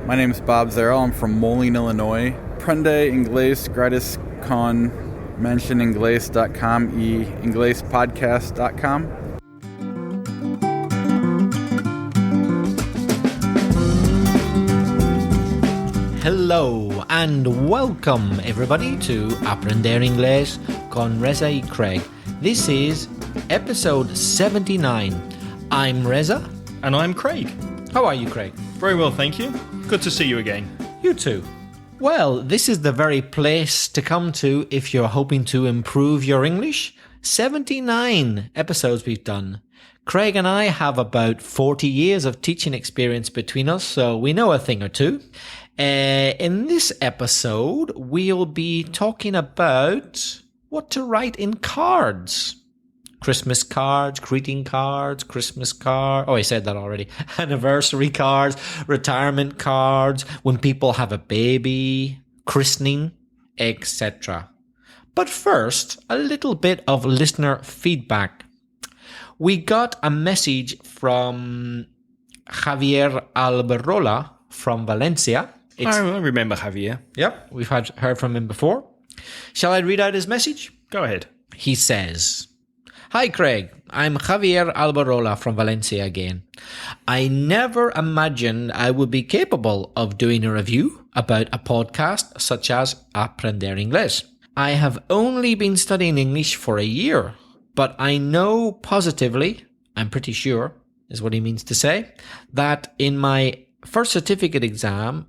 My name is Bob Zerl. I'm from Moline, Illinois. Prende inglés gratis con mentioninglés.com y inglespodcast.com. Hello and welcome everybody to Aprender Inglés con Reza y Craig. This is episode 79. I'm Reza. And I'm Craig. How are you, Craig? Very well, thank you. Good to see you again. You too. Well, this is the very place to come to if you're hoping to improve your English. 79 episodes we've done. Craig and I have about 40 years of teaching experience between us, so we know a thing or two. In this episode, we'll be talking about what to write in cards. Christmas cards, greeting cards, Christmas cards. Oh, I said that already. Anniversary cards, retirement cards, when people have a baby, christening, etc. But first, a little bit of listener feedback. We got a message from Javier Alberola from Valencia. I remember Javier. Yep, we've heard from him before. Shall I read out his message? Go ahead. He says, "Hi Craig, I'm Javier Alberola from Valencia again. I never imagined I would be capable of doing a review about a podcast such as Aprender Inglés. I have only been studying English for a year, but I know positively, I'm pretty sure, is what he means to say, that in my first certificate exam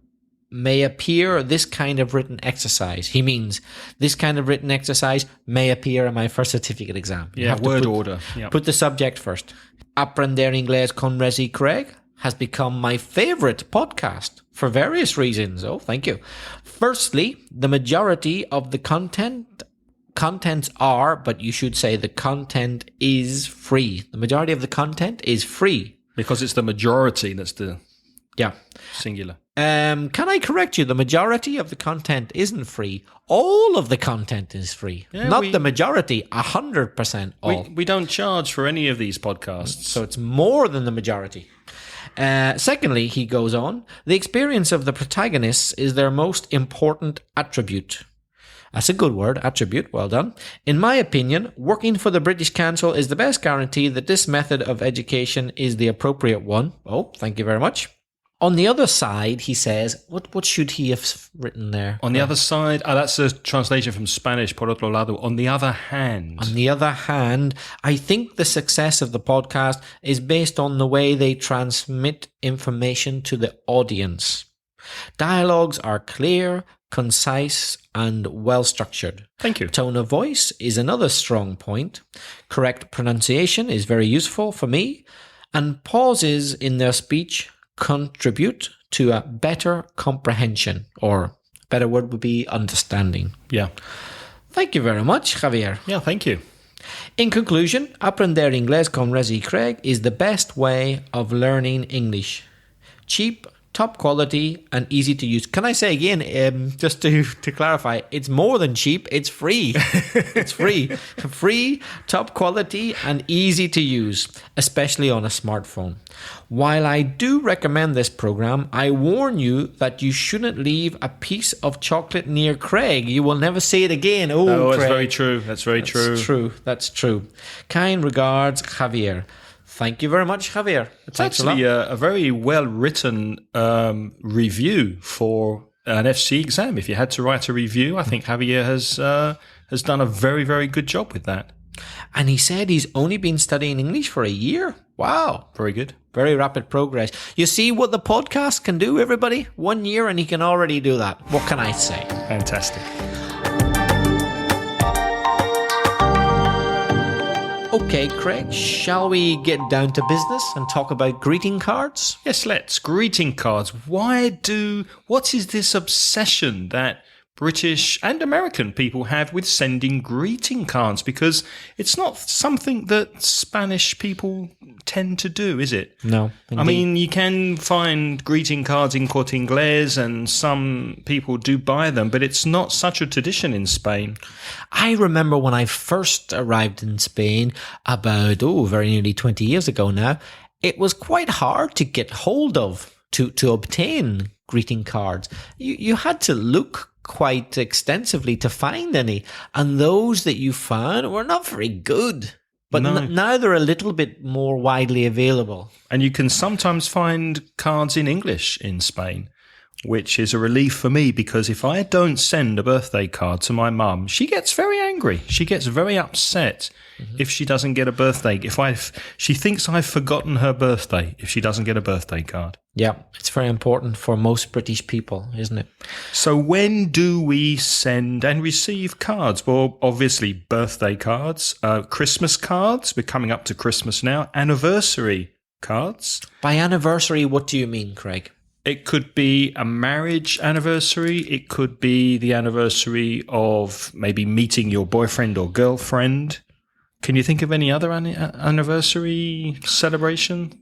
may appear this kind of written exercise." He means this kind of written exercise may appear in my first certificate exam. You have word to order. Yep. Put the subject first. Aprender Inglés con Reza y Craig has become my favorite podcast for various reasons. Oh, thank you. Firstly, the majority of the contents are, but you should say the content is free. The majority of the content is free. Because it's the majority that's the Yeah. singular. Can I correct you? The majority of the content isn't free. All of the content is free. Yeah, Not the majority, 100% all. We don't charge for any of these podcasts. So it's more than the majority. Secondly, he goes on, the experience of the protagonists is their most important attribute. That's a good word, attribute. Well done. In my opinion, working for the British Council is the best guarantee that this method of education is the appropriate one. Oh, thank you very much. On the other side, he says, what should he have written there? On the other side, that's a translation from Spanish, por otro lado. On the other hand. On the other hand, I think the success of the podcast is based on the way they transmit information to the audience. Dialogues are clear, concise, and well-structured. Thank you. Tone of voice is another strong point. Correct pronunciation is very useful for me. And pauses in their speech contribute to a better comprehension, or a better word would be understanding. Yeah. Thank you very much, Javier. Yeah, thank you. In conclusion, Aprender Inglés con Reza y Craig is the best way of learning English. Cheap, top quality, and easy to use. Can I say again, just to clarify, it's more than cheap, it's free. It's free. Free, top quality, and easy to use, especially on a smartphone. While I do recommend this program, I warn you that you shouldn't leave a piece of chocolate near Craig. You will never see it again. Oh, that's Craig. very true. That's very true. That's true. Kind regards, Javier. Thank you very much, Javier. It's actually a very well-written review for an FC exam. If you had to write a review, I think Javier has done a very, very good job with that. And he said he's only been studying English for a year. Wow. Very good. Very rapid progress. You see what the podcast can do, everybody? 1 year and he can already do that. What can I say? Fantastic. Okay, Craig, shall we get down to business and talk about greeting cards? Yes, let's. Greeting cards. What is this obsession that British and American people have with sending greeting cards? Because it's not something that Spanish people tend to do, is it? No. Indeed. I mean, you can find greeting cards in Corte Inglés and some people do buy them, but it's not such a tradition in Spain. I remember when I first arrived in Spain about, very nearly 20 years ago now, it was quite hard to get hold of to obtain greeting cards, you had to look quite extensively to find any, and those that you found were not very good. But now they're a little bit more widely available. And you can sometimes find cards in English in Spain, which is a relief for me, because if I don't send a birthday card to my mum, she gets very angry. She gets very upset if she doesn't get a birthday. She thinks I've forgotten her birthday if she doesn't get a birthday card. Yeah, it's very important for most British people, isn't it? So when do we send and receive cards? Well, obviously birthday cards, Christmas cards. We're coming up to Christmas now. Anniversary cards. By anniversary, what do you mean, Craig? It could be a marriage anniversary. It could be the anniversary of maybe meeting your boyfriend or girlfriend. Can you think of any other anniversary celebration?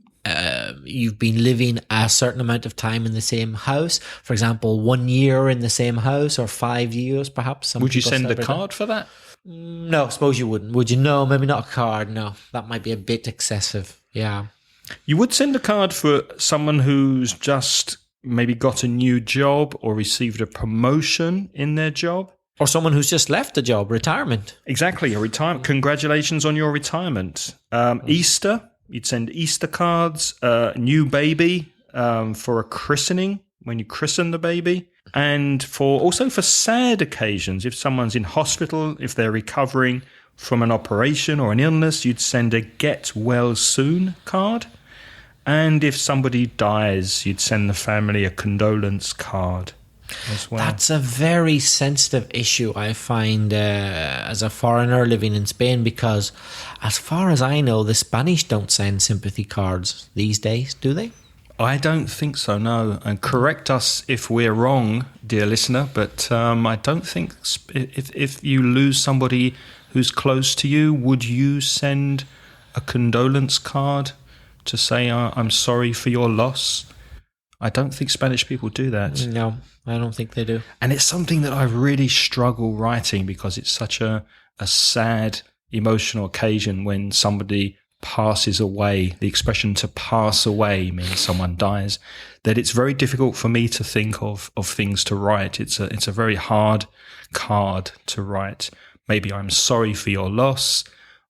You've been living a certain amount of time in the same house. For example, 1 year in the same house, or 5 years perhaps. Would you send a card for that? No, I suppose you wouldn't. Would you? No, maybe not a card. No, that might be a bit excessive. Yeah. You would send a card for someone who's just maybe got a new job or received a promotion in their job. Or someone who's just left a job, retirement. Exactly, a retirement. Congratulations on your retirement. Easter, you'd send Easter cards. New baby for a christening, when you christen the baby. And also for sad occasions, if someone's in hospital, if they're recovering from an operation or an illness, you'd send a get well soon card. And if somebody dies, you'd send the family a condolence card as well. That's a very sensitive issue, I find, as a foreigner living in Spain, because as far as I know, the Spanish don't send sympathy cards these days, do they? I don't think so, no. And correct us if we're wrong, dear listener, but I don't think if you lose somebody who's close to you, would you send a condolence card to say, I'm sorry for your loss? I don't think Spanish people do that. No, I don't think they do. And it's something that I really struggle writing, because it's such a sad, emotional occasion when somebody passes away. The expression to pass away means someone dies, that it's very difficult for me to think of things to write. It's a very hard card to write. Maybe I'm sorry for your loss,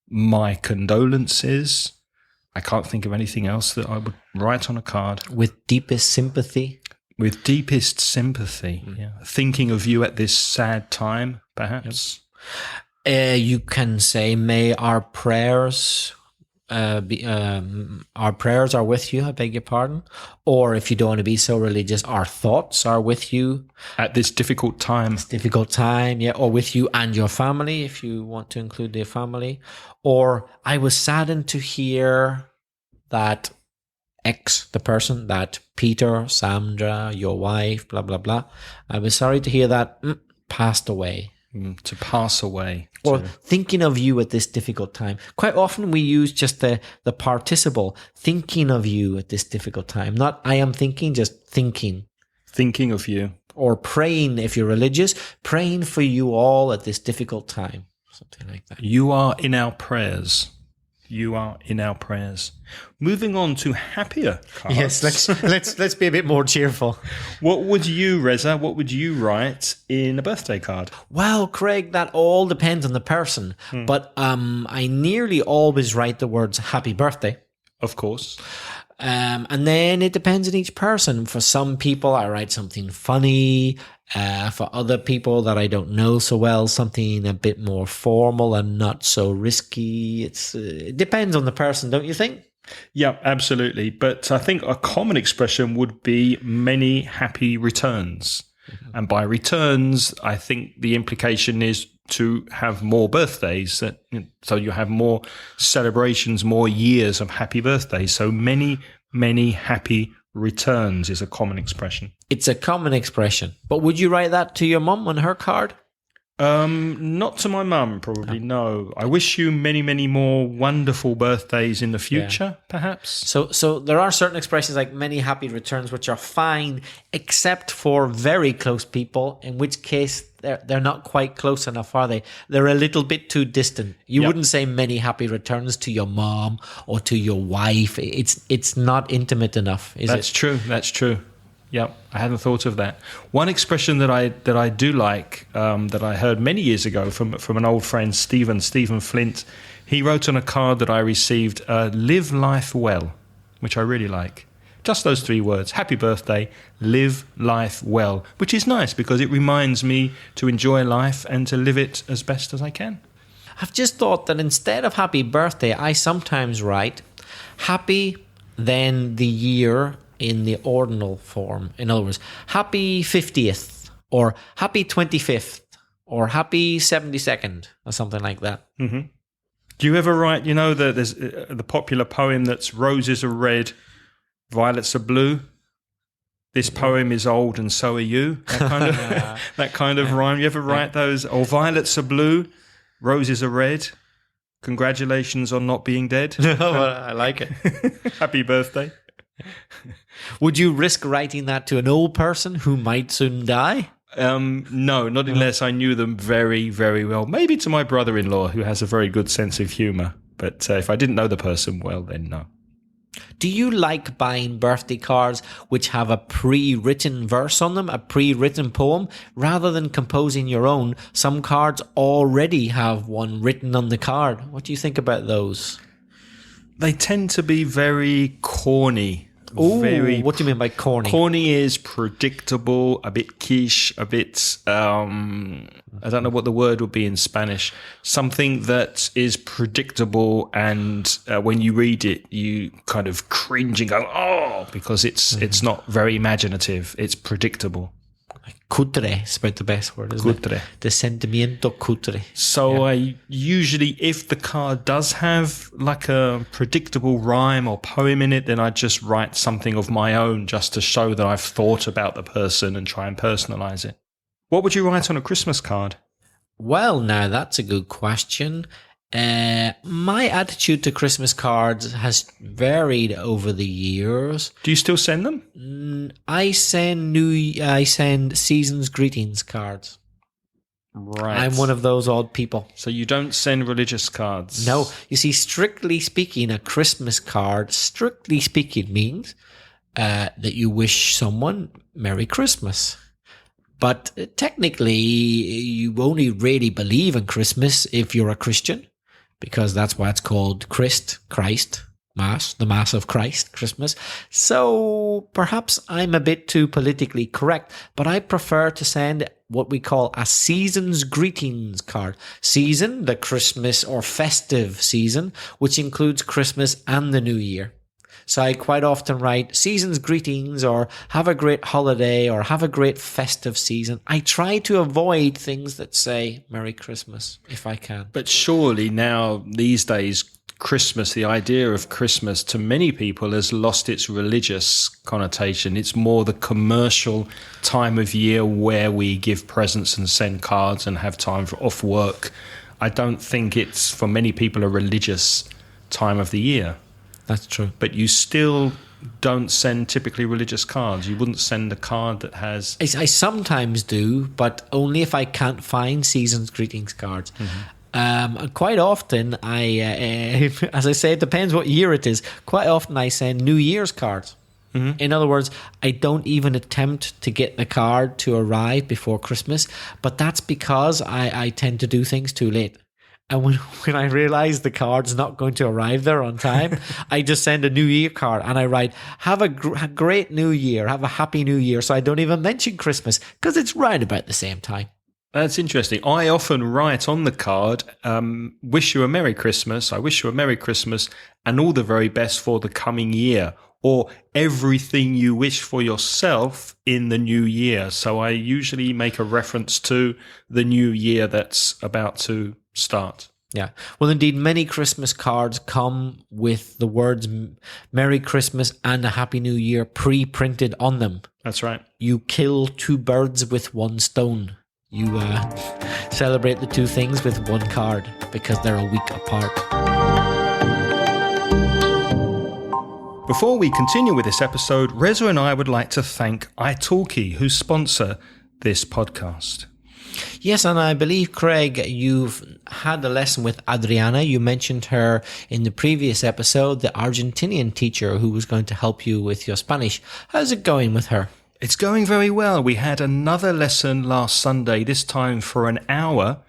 my condolences. I can't think of anything else that I would write on a card. With deepest sympathy. With deepest sympathy, yeah. Thinking of you at this sad time, perhaps. You can say, may our prayers are with you, I beg your pardon. Or if you don't want to be so religious, our thoughts are with you. At this difficult time. Yeah. Or with you and your family, if you want to include their family. Or I was saddened to hear that X, the person, that Peter, Sandra, your wife, blah, blah, blah. I was sorry to hear that passed away. To pass away. Or thinking of you at this difficult time. Quite often we use just the participle, thinking of you at this difficult time. Not I am thinking, just thinking. Thinking of you. Or praying, if you're religious, praying for you all at this difficult time. Something like that. You are in our prayers. You are in our prayers. Moving on to happier cards. Yes, let's be a bit more cheerful. What would you, Reza, write in a birthday card? Well, Craig, that all depends on the person. But I nearly always write the words happy birthday. Of course. And then it depends on each person. For some people, I write something funny. For other people that I don't know so well, something a bit more formal and not so risky. It depends on the person, don't you think? Yeah, absolutely. But I think a common expression would be many happy returns. Mm-hmm. And by returns, I think the implication is to have more birthdays. So you have more celebrations, more years of happy birthdays. So many, many happy returns is a common expression. It's a common expression. But would you write that to your mum on her card? Not to my mum, probably, no. I wish you many, many more wonderful birthdays in the future, perhaps. So there are certain expressions like many happy returns which are fine, except for very close people, in which case they're not quite close enough, are they? They're a little bit too distant. You wouldn't say many happy returns to your mom or to your wife. It's not intimate enough, is it? That's true. Yeah, I hadn't thought of that. One expression that I do like, that I heard many years ago from an old friend, Stephen Flint. He wrote on a card that I received, "Live life well," which I really like. Just those 3 words. Happy birthday, live life well, which is nice because it reminds me to enjoy life and to live it as best as I can. I've just thought that instead of happy birthday, I sometimes write happy, then the year in the ordinal form. In other words, happy 50th or happy 25th or happy 72nd or something like that. Mm-hmm. Do you ever write, there's the popular poem that's roses are red, violets are blue. This poem is old and so are you. That kind of rhyme. You ever write those? Or violets are blue, roses are red. Congratulations on not being dead. No, I like it. Happy birthday. Would you risk writing that to an old person who might soon die? No, not unless I knew them very, very well. Maybe to my brother-in-law, who has a very good sense of humour. But if I didn't know the person well, then no. Do you like buying birthday cards which have a pre-written verse on them, a pre-written poem, rather than composing your own? Some cards already have one written on the card. What do you think about those? They tend to be very corny. Oh, what do you mean by corny? Corny is predictable, a bit quiche, a bit, I don't know what the word would be in Spanish. Something that is predictable and when you read it, you kind of cringe and go, oh, because it's not very imaginative. It's predictable. Cutre is about the best word, isn't it? The sentimiento cutre. So I usually, if the card does have like a predictable rhyme or poem in it, then I just write something of my own just to show that I've thought about the person and try and personalize it. What would you write on a Christmas card? Well, now that's a good question. My attitude to Christmas cards has varied over the years. Do you still send them? I send season's greetings cards. Right. I'm one of those odd people. So you don't send religious cards? No. You see, strictly speaking, a Christmas card, strictly speaking, means that you wish someone Merry Christmas. But technically, you only really believe in Christmas if you're a Christian, because that's why it's called Christ, Mass, the Mass of Christ, Christmas. So perhaps I'm a bit too politically correct, but I prefer to send what we call a season's greetings card. Season, the Christmas or festive season, which includes Christmas and the New Year. So I quite often write season's greetings or have a great holiday or have a great festive season. I try to avoid things that say Merry Christmas if I can. But surely now, these days, Christmas, the idea of Christmas to many people has lost its religious connotation. It's more the commercial time of year where we give presents and send cards and have time for off work. I don't think it's, for many people, a religious time of the year. That's true. But you still don't send typically religious cards. You wouldn't send a card that has... I sometimes do, but only if I can't find season's greetings cards. Mm-hmm. Quite often, as I say, it depends what year it is. Quite often I send New Year's cards. Mm-hmm. In other words, I don't even attempt to get the card to arrive before Christmas, but that's because I tend to do things too late. And when I realize the card's not going to arrive there on time, I just send a New Year card and I write, have a great New Year, have a happy New Year. So I don't even mention Christmas because it's right about the same time. That's interesting. I often write on the card, wish you a Merry Christmas. I wish you a Merry Christmas and all the very best for the coming year, or everything you wish for yourself in the new year. So I usually make a reference to the new year that's about to start. Yeah. Well, indeed, many Christmas cards come with the words Merry Christmas and a Happy New Year pre-printed on them. That's right. You kill two birds with one stone. You celebrate the two things with one card because they're a week apart. Before we continue with this episode, Reza and I would like to thank italki, who sponsor this podcast. Yes, and I believe, Craig, you've had a lesson with Adriana. You mentioned her in the previous episode, the Argentinian teacher who was going to help you with your Spanish. How's it going with her? It's going very well. We had another lesson last Sunday, this time for an hour.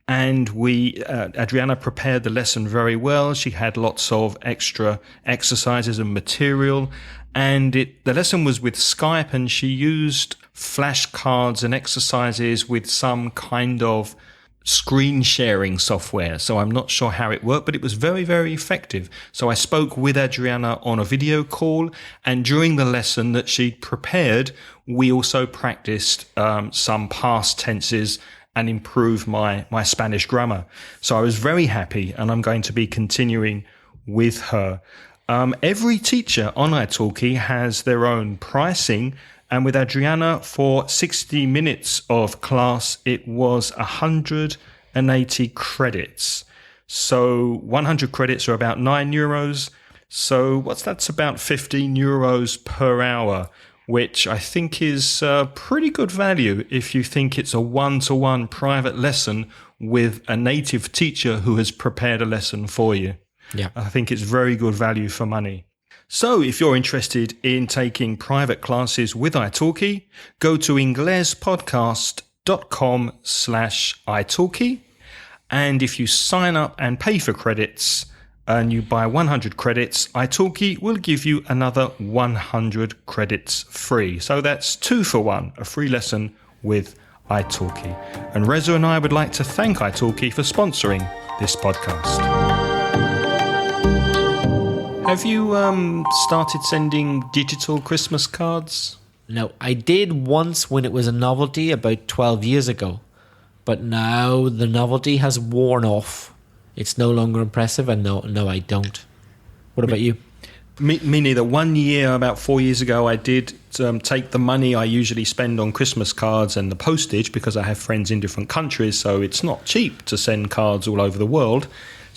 And Adriana prepared the lesson very well. She had lots of extra exercises and material. And the lesson was with Skype, and she used flashcards and exercises with some kind of screen sharing software. So I'm not sure how it worked, but it was very, very effective. So I spoke with Adriana on a video call, and during the lesson that she'd prepared, we also practiced some past tenses and improved my Spanish grammar. So I was very happy, and I'm going to be continuing with her. Every teacher on italki has their own pricing, and with Adriana, for 60 minutes of class, it was 180 credits. So 100 credits are about €9. So that's about €15 per hour, which I think is pretty good value if you think it's a one-to-one private lesson with a native teacher who has prepared a lesson for you. Yeah, I think it's very good value for money. So if you're interested in taking private classes with italki, go to inglespodcast.com/italki. And if you sign up and pay for credits and you buy 100 credits, italki will give you another 100 credits free. So that's 2 for 1, a free lesson with italki. And Reza and I would like to thank italki for sponsoring this podcast. Have you started sending digital Christmas cards? No, I did once when it was a novelty about 12 years ago. But now the novelty has worn off. It's no longer impressive, and no, I don't. What about you? Me neither. 1 year, about 4 years ago, I did take the money I usually spend on Christmas cards and the postage, because I have friends in different countries, so it's not cheap to send cards all over the world.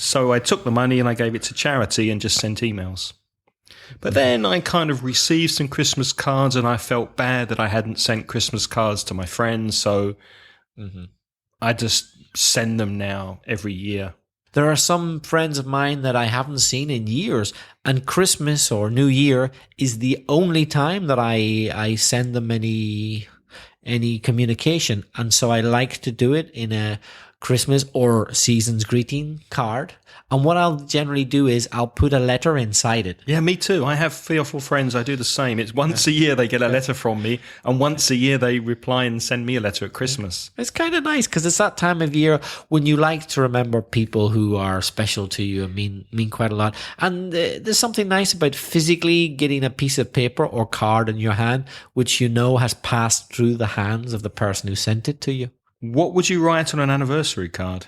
So I took the money and I gave it to charity and just sent emails. But then I kind of received some Christmas cards, and I felt bad that I hadn't sent Christmas cards to my friends, so I just send them now every year. There are some friends of mine that I haven't seen in years, and Christmas or New Year is the only time that I send them any communication. And so I like to do it in a Christmas or season's greeting card. And what I'll generally do is I'll put a letter inside it. Yeah, me too. I have 3 or 4 friends. I do the same. It's once a year they get a letter from me, and once a year they reply and send me a letter at Christmas. It's kind of nice because it's that time of year when you like to remember people who are special to you and mean quite a lot. And there's something nice about physically getting a piece of paper or card in your hand, which you know has passed through the hands of the person who sent it to you. What would you write on an anniversary card?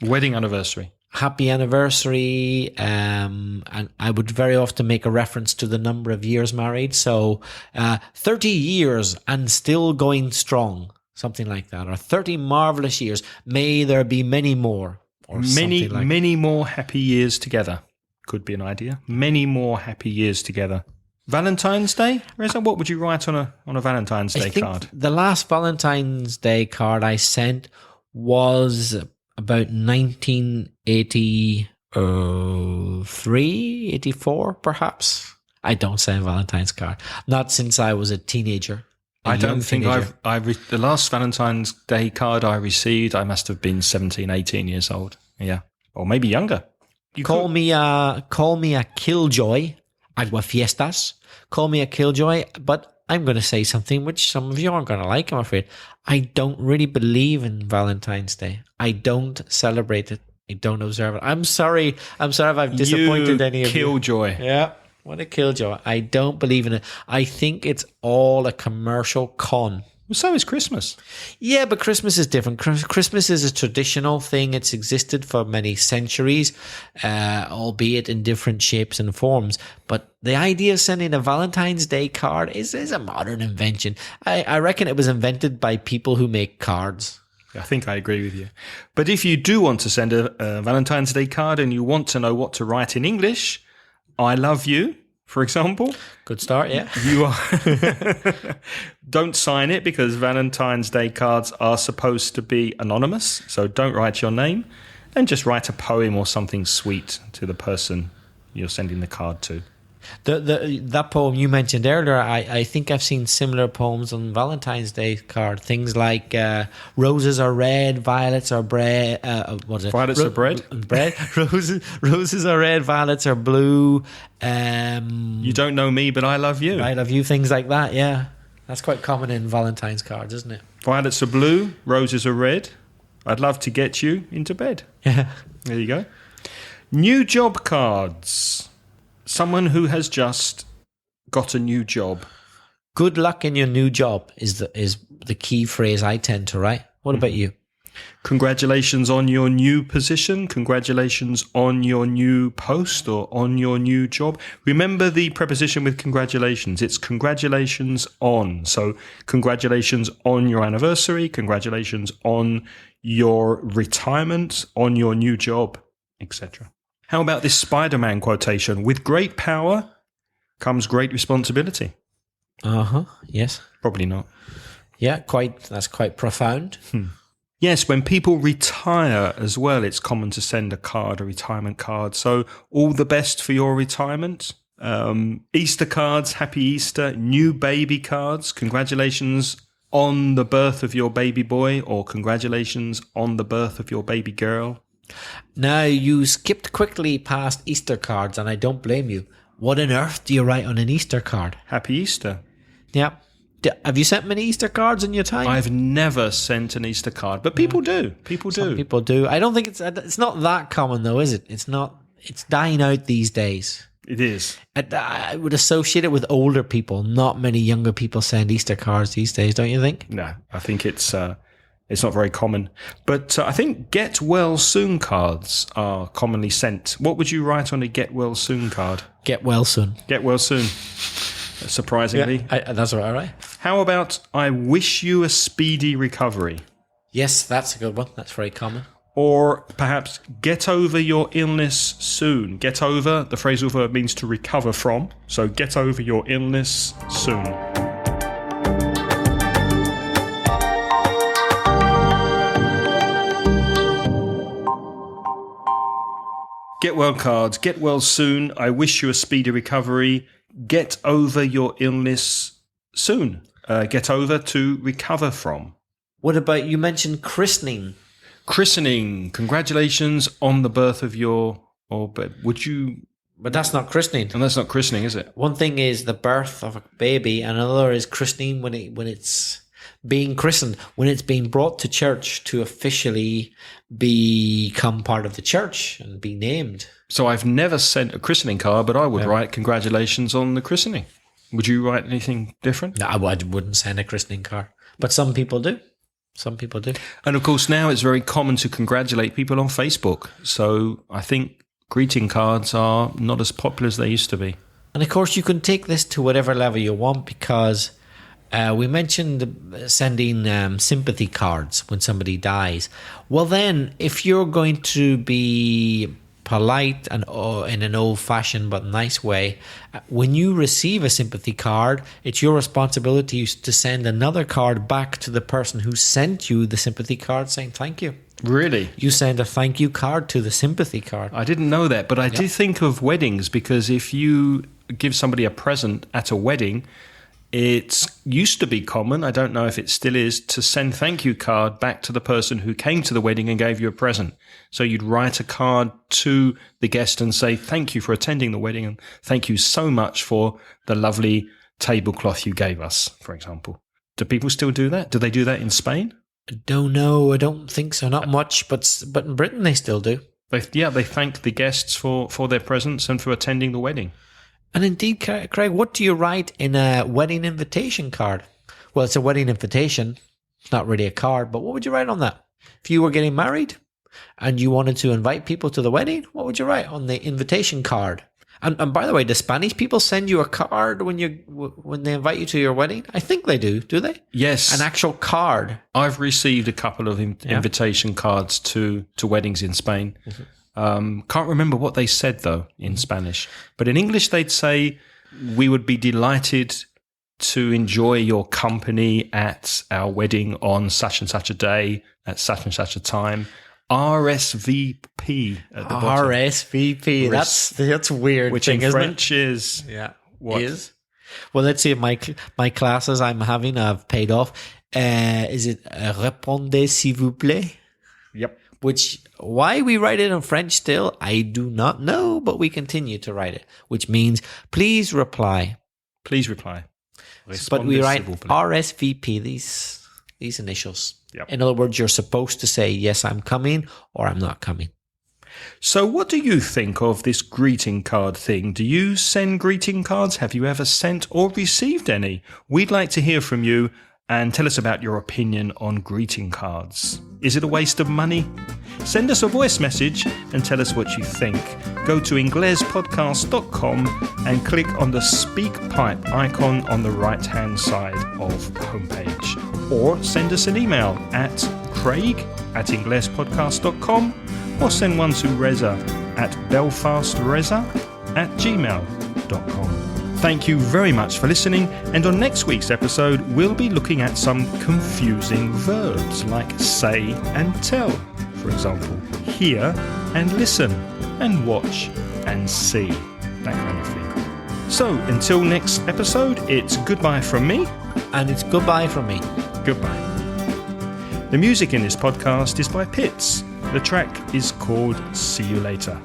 Wedding anniversary? Happy anniversary, and I would very often make a reference to the number of years married. So 30 years and still going strong, something like that. Or 30 marvelous years. May there be many more. Or many more happy years together. Could be an idea. Many more happy years together. Valentine's Day? Reza, what would you write on a Valentine's Day card? The last Valentine's Day card I sent was about 1983, 84 perhaps. I don't send Valentine's card. Not since I was a teenager. I don't think the last Valentine's Day card I received, I must have been 17, 18 years old. Yeah. Or maybe younger. Call me a killjoy. Aguafiestas. Call me a killjoy, but I'm going to say something which some of you aren't going to like, I'm afraid. I don't really believe in Valentine's Day. I don't celebrate it. I don't observe it. I'm sorry if I've disappointed any of you. Killjoy. Yeah, what a killjoy. I don't believe in it. I think it's all a commercial con. Well, so is Christmas. Yeah, but Christmas is different. Christmas is a traditional thing. It's existed for many centuries, albeit in different shapes and forms. But the idea of sending a Valentine's Day card is a modern invention. I reckon it was invented by people who make cards. I think I agree with you. But if you do want to send a Valentine's Day card and you want to know what to write in English, I love you, for example. Good start, yeah. You are don't sign it because Valentine's Day cards are supposed to be anonymous. So don't write your name, and just write a poem or something sweet to the person you're sending the card to. That poem you mentioned earlier, I think I've seen similar poems on Valentine's Day card. Things like roses are red, violets are bread. What is it? Violets are bread. Bread. Roses are red, violets are blue. You don't know me, but I love you. I love you. Things like that. Yeah, that's quite common in Valentine's cards, isn't it? Violets are blue, roses are red. I'd love to get you into bed. Yeah. There you go. New job cards. Someone who has just got a new job. Good luck in your new job is the key phrase I tend to write. What about you? Congratulations on your new position. Congratulations on your new post or on your new job. Remember the preposition with congratulations. It's congratulations on. So congratulations on your anniversary. Congratulations on your retirement, on your new job, etc. How about this Spider-Man quotation? With great power comes great responsibility. Yes. Probably not. Yeah, that's quite profound. Yes, when people retire as well, it's common to send a card, a retirement card. So all the best for your retirement. Easter cards, happy Easter. New baby cards, congratulations on the birth of your baby boy, or congratulations on the birth of your baby girl. Now, you skipped quickly past Easter cards, and I don't blame you. What on earth do you write on an Easter card? Happy Easter. Yeah. Have you sent many Easter cards in your time? I've never sent an Easter card, but people do. Some people do. I don't think it's not that common, though, is it? It's not. It's dying out these days. It is. I would associate it with older people. Not many younger people send Easter cards these days, don't you think? No, I think it's not very common. But I think get well soon cards are commonly sent. What would you write on a get well soon card? Get well soon. Get well soon. Surprisingly. Yeah, that's what I write. How about I wish you a speedy recovery? Yes, that's a good one. That's very common. Or perhaps get over your illness soon. Get over, the phrasal verb means to recover from. So get over your illness soon. Get well cards. Get well soon. I wish you a speedy recovery. Get over your illness soon. Get over, to recover from. What about, you mentioned christening. Christening. Congratulations on the birth of your... But that's not christening. And that's not christening, is it? One thing is the birth of a baby, and another is christening when it's being christened, when it's being brought to church to officially become part of the church and be named. So I've never sent a christening card, but I would write congratulations on the christening. Would you write anything different? No, I wouldn't send a christening card, but some people do. And of course, now it's very common to congratulate people on Facebook. So I think greeting cards are not as popular as they used to be. And of course, you can take this to whatever level you want, because we mentioned sending sympathy cards when somebody dies. Well, then, if you're going to be polite and in an old-fashioned but nice way, when you receive a sympathy card, it's your responsibility to send another card back to the person who sent you the sympathy card saying thank you. Really? You send a thank you card to the sympathy card. I didn't know that, but I did think of weddings, because if you give somebody a present at a wedding, it used to be common, I don't know if it still is, to send thank you card back to the person who came to the wedding and gave you a present. So you'd write a card to the guest and say, thank you for attending the wedding, and thank you so much for the lovely tablecloth you gave us, for example. Do people still do that? Do they do that in Spain? I don't know. I don't think so. Not much, but in Britain they still do. They thank the guests for their presents and for attending the wedding. And indeed, Craig, what do you write in a wedding invitation card? Well, it's a wedding invitation. It's not really a card, but what would you write on that? If you were getting married and you wanted to invite people to the wedding, what would you write on the invitation card? And by the way, do Spanish people send you a card when they invite you to your wedding? I think they do they? Yes. An actual card. I've received a couple of invitation cards to weddings in Spain. Mm-hmm. Can't remember what they said, though, in Spanish. But in English, they'd say, We would be delighted to enjoy your company at our wedding on such and such a day at such and such a time. RSVP at the bottom. RSVP. That's weird. Which thing, in isn't French it? is what? Is. Well, let's see if my classes I'm having have paid off. Is it répondez s'il vous plaît? Yep. Which, why we write it in French still, I do not know, but we continue to write it, which means please reply. Please reply. But we write RSVP, these initials. Yep. In other words, you're supposed to say, yes, I'm coming, or I'm not coming. So what do you think of this greeting card thing? Do you send greeting cards? Have you ever sent or received any? We'd like to hear from you and tell us about your opinion on greeting cards. Is it a waste of money? Send us a voice message and tell us what you think. Go to inglespodcast.com and click on the Speak Pipe icon on the right-hand side of the homepage. Or send us an email at craig@inglespodcast.com or send one to Reza at belfastreza@gmail.com. Thank you very much for listening, and on next week's episode we'll be looking at some confusing verbs like say and tell. For example, hear and listen, and watch and see, that kind of thing. So until next episode, it's goodbye from me. And it's goodbye from me. Goodbye. The music in this podcast is by Pitts. The track is called See You Later.